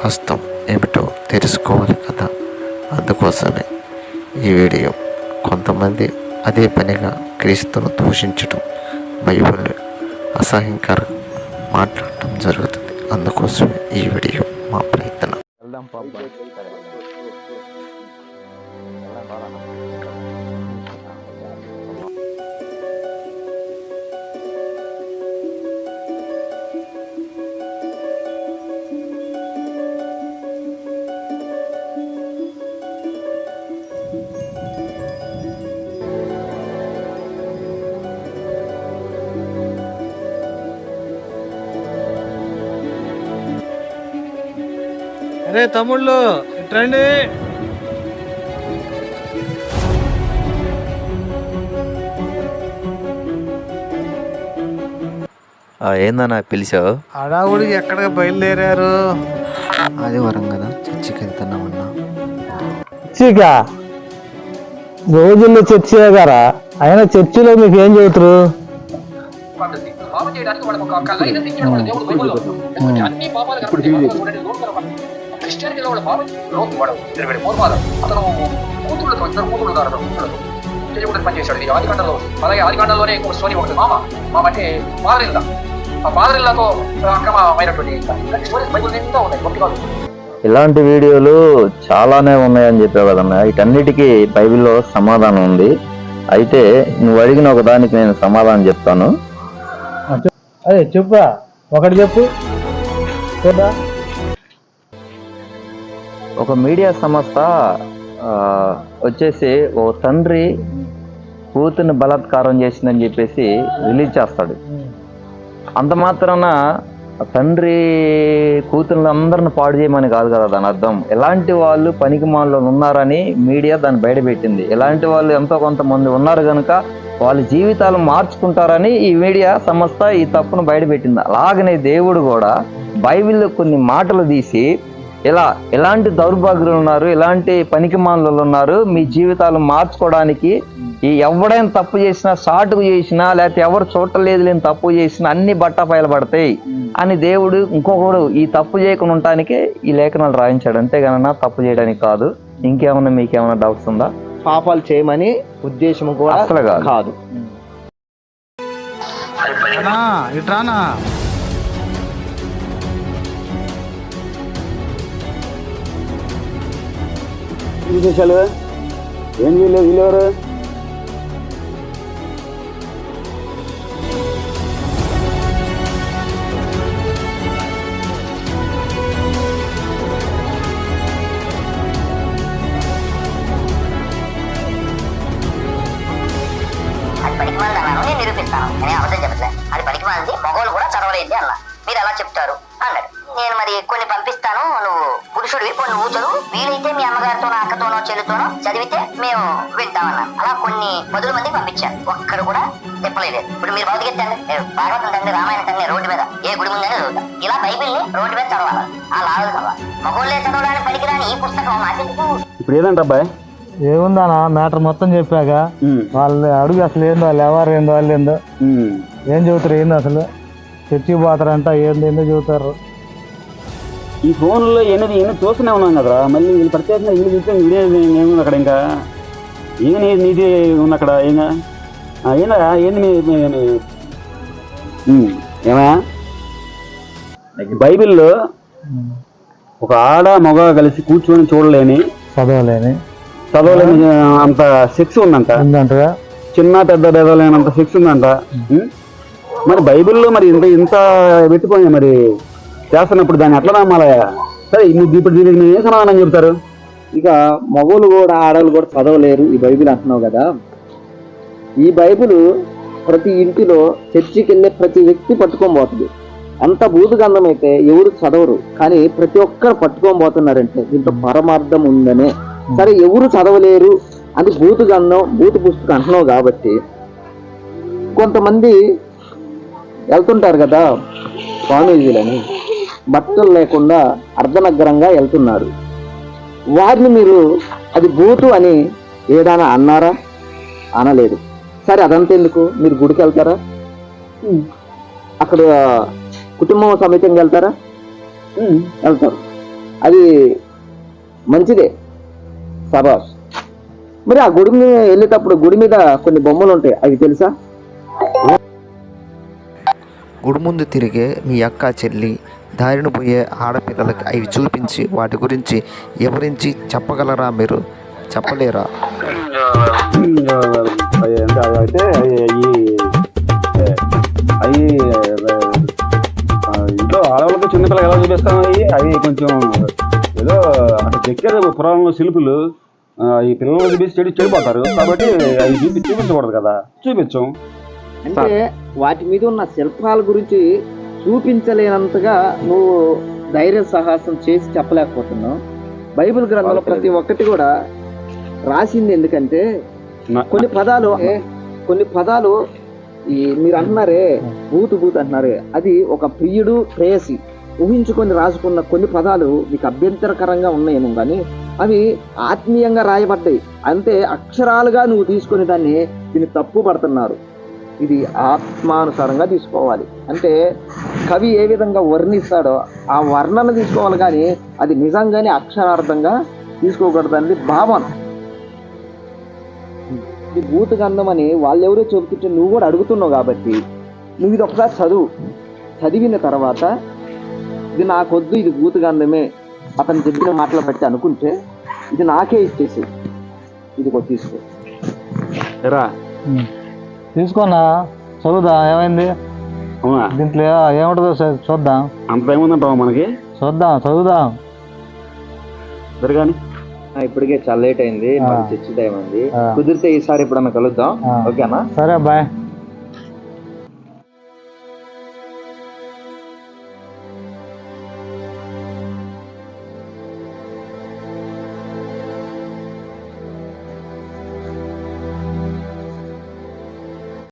హస్తం ఏమిటో తెలుసుకోవాలి కదా. అందుకోసమే ఈ వీడియో. కొంతమంది అదే పనిగా క్రీస్తును దూషించడం, బైబిల్ని అసహ్యంకరం మాట్లాడటం జరుగుతుంది. అందుకోసమే ఈ వీడియో మా ప్రయత్నం. అరే తమ్ముళ్ళు ఇట్రండి. ఏందన్నా పిలిచావు? హడావుడికి ఎక్కడికి బయలుదేరారు? ఆదివారం కదా, చర్చికి వెళ్తున్నామన్నా. చర్చిగా? రోజుల్లో చర్చే గారా? అయినా చర్చిలో మీకు ఏం చెబుతారు? ఆదికాండంలోనే ఇంకో స్టోరీ ఉంటుంది. మామ అంటే ఫాదర్-ఇన్-లా. ఆ ఫాదర్-ఇన్-లాతో అక్రమమైనటువంటి స్టోరీస్ బైబిల్ నిండా ఉన్నాయి. గొప్ప కాదు. ఇలాంటి వీడియోలు చాలానే ఉన్నాయని చెప్పావు కదన్నా. వీటన్నిటికీ బైబిల్లో సమాధానం ఉంది. అయితే నువ్వు అడిగిన ఒక దానికి నేను సమాధానం చెప్తాను. అదే చెప్పురా, ఒకటి చెప్పు. ఒక మీడియా సంస్థ వచ్చేసి ఓ తండ్రి కూతుర్ని బలాత్కారం చేసిందని చెప్పేసి రిలీజ్ చేస్తాడు. అంత మాత్రాన తండ్రి కూతుర్ని అందరిని పాడు చేయమని కాదు కదా దాని అర్థం. ఎలాంటి వాళ్ళు పనికి మాల్లో ఉన్నారని మీడియా దాన్ని బయటపెట్టింది. ఎలాంటి వాళ్ళు ఎంతో కొంతమంది ఉన్నారు కనుక వాళ్ళ జీవితాలు మార్చుకుంటారని ఈ మీడియా సంస్థ ఈ తప్పును బయటపెట్టింది. అలాగనే దేవుడు కూడా బైబిల్లో కొన్ని మాటలు తీసి ఎలాంటి దౌర్భాగ్యులు ఉన్నారు, ఎలాంటి పనికిమానులు ఉన్నారు, మీ జీవితాలు మార్చుకోవడానికి ఈ ఎవడైనా తప్పు చేసినా, సాటుకు చేసినా, లేకపోతే ఎవరు చూడలేదు లేని తప్పు చేసినా అన్ని బట్టపయలు పడతాయి అని దేవుడు ఇంకొకడు ఈ తప్పు చేయకుండా ఉండటానికే ఈ లేఖనాలు రాయించాడు. అంతేగానన్నా తప్పు చేయడానికి కాదు. ఇంకేమన్నా మీకేమన్నా డౌట్స్ ఉందా? పాపాలు చేయమని ఉద్దేశం కూడా అసలు కాదు. ఇట్రానా విశేషాలు ఏం వీళ్ళు వీళ్ళెవరు? అది పనికిమాలింది అన్నాను, నేను నిరూపిస్తాను. నేను అబద్ధం చెప్పట్లే. అది పనికిమాలింది, మగవాళ్ళు కూడా చదవలేదు అన్నా. మీరు ఎలా చెప్తారు అన్నాడు. నేను మరి కొన్ని పంపిస్తాను, నువ్వు పురుషుడివి, కొన్ని నువ్వు చదువు, వీలైతే మీ అమ్మగారితోనో అక్కతోనో చెల్లితోనో చదివితే మేము వింటామన్నాను. అలా కొన్ని 10 మందికి పంపించాను. ఒక్కరు కూడా తిప్పలేదు. ఇప్పుడు మీరు భౌతిక భాగవతం తండ్రి, రామాయణ తండ్రి రోడ్డు మీద ఏ గుడి ముందని చదువుతాం. ఇలా బైబిల్ని రోడ్డు మీద చదవాలి, ఆ లాభాలు చదవాలి. మగోళ్ళే చదవడానికి పనికిరాని ఈ పుస్తకం మాకెందుకు? ఇప్పుడు ఏదంట అబ్బాయి? ఏముందానా మ్యాటర్ మొత్తం చెప్పాక వాళ్ళు అడుగు అసలు ఏందో, వాళ్ళు ఎవరు ఏందో, వాళ్ళు ఏందో ఏం చెబుతారు, ఏందో అసలు చర్చికి పోతారంట, ఏందో చెబుతారు. ఈ ఫోన్లో ఎన్ని చూస్తూనే ఉన్నాం కదరా. మళ్ళీ వీళ్ళు ప్రత్యేకంగా వీళ్ళు చూస్తే వీడియో ఏముంది అక్కడ? ఇంకా ఏం నీది ఉంది అక్కడ? ఏందా ఏంది ఏమా? బైబిల్లో ఒక ఆడ మగ కలిసి కూర్చొని చూడలేని, చదవలేని అంత సెక్స్ ఉందంట. చిన్న పెద్ద బెదలేనంత సెక్స్ ఉందంట. మరి బైబిల్లో మరి ఇంత పెట్టుకొని మరి చేస్తున్నప్పుడు దాన్ని ఎట్లా నమ్మాలయా? సరే, ఇప్పుడు దీనికి ఏం సమాధానం చెప్తారు? ఇక మగోళ్ళు కూడా ఆడవాళ్ళు కూడా చదవలేరు ఈ బైబిల్ అంటున్నావు కదా. ఈ బైబిల్ ప్రతి ఇంటిలో చర్చికి వెళ్ళే ప్రతి వ్యక్తి పట్టుకొని పోతుంది. అంత భూతగంధం అయితే ఎవరు చదవరు, కానీ ప్రతి ఒక్కరు పట్టుకొని పోతున్నారంటే దీంట్లో పరమార్థం ఉందనే. సరే, ఎవరు చదవలేరు అది భూతగంధం, భూత పుస్తకం అంటున్నావు కాబట్టి కొంతమంది వెళ్తుంటారు కదా స్వామీజీలని, బట్టలు లేకుండా అర్ధనగ్రంగా వెళ్తున్నారు. వారిని మీరు అది భూతు అని ఏదైనా అన్నారా? అనలేదు. సరే, అదంతా ఎందుకు? మీరు గుడికి వెళ్తారా? అక్కడ కుటుంబం సమేతంగా వెళ్తారా? వెళ్తారు. అది మంచిదే, సబాష్. మరి ఆ గుడి మీద వెళ్ళేటప్పుడు గుడి మీద కొన్ని బొమ్మలు ఉంటాయి, అవి తెలుసా? గుడి ముందు తిరిగే మీ అక్క చెల్లి దారిన పోయే ఆడపిల్లలకి అవి చూపించి వాటి గురించి వివరించి చెప్పగలరా? మీరు చెప్పలేరా? అంటే అయితే అవి ఇంట్లో ఆడవాళ్ళకి చిన్నపిల్లలు ఎలా చూపిస్తాం, అవి కొంచెం ఏదో అక్కడ చెక్కారు పురాణంలో శిల్పులు, ఈ పిల్లలు చూపిస్తే చెడిపోతారు కాబట్టి అవి చూపించకూడదు కదా, చూపించం. అంటే వాటి మీద ఉన్న శిల్పాల గురించి చూపించలేనంతగా నువ్వు ధైర్య సాహసం చేసి చెప్పలేకపోతున్నావు. బైబిల్ గ్రంథంలో ప్రతి ఒక్కటి కూడా రాసింది ఎందుకంటే కొన్ని పదాలు ఈ మీరు అంటున్నారే బూతు అంటున్నారే, అది ఒక ప్రియుడు ప్రేయసి ఊహించుకొని రాసుకున్న కొన్ని పదాలు మీకు అభ్యంతరకరంగా ఉన్నాయేమో కానీ అవి ఆత్మీయంగా రాయబడ్డాయి. అంతే అక్షరాలుగా నువ్వు తీసుకొని దీన్ని తప్పు పడుతున్నారు. ఇది ఆత్మానుసారంగా తీసుకోవాలి. అంటే కవి ఏ విధంగా వర్ణిస్తాడో ఆ వర్ణన తీసుకోవాలి కానీ అది నిజంగానే అక్షరార్థంగా తీసుకోకూడదు అనేది భావన. ఇది భూత గంధం అని వాళ్ళెవరో చెబుతుంటే నువ్వు కూడా అడుగుతున్నావు కాబట్టి నువ్వు ఇది ఒకసారి చదివిన తర్వాత ఇది నాకొద్దు, ఇది భూత గంధమే అతను చెప్పిన మాటలు బట్టి అనుకుంటే ఇది నాకే ఇచ్చేసి ఇది కూడా తీసుకో రా. తీసుకున్నా చదువుదా ఏమైంది దీంట్లో ఏముంటుందో చూద్దాం. అంత ఏముందంటావా మనకి? చూద్దాం, చదువుదాం. సరిగాని ఇప్పటికే చాలా లేట్ అయింది, చర్చి టైం అయింది. కుదిరితే ఈసారి ఎప్పుడన్నా కలుద్దాం, ఓకేనా? సరే బాయ్.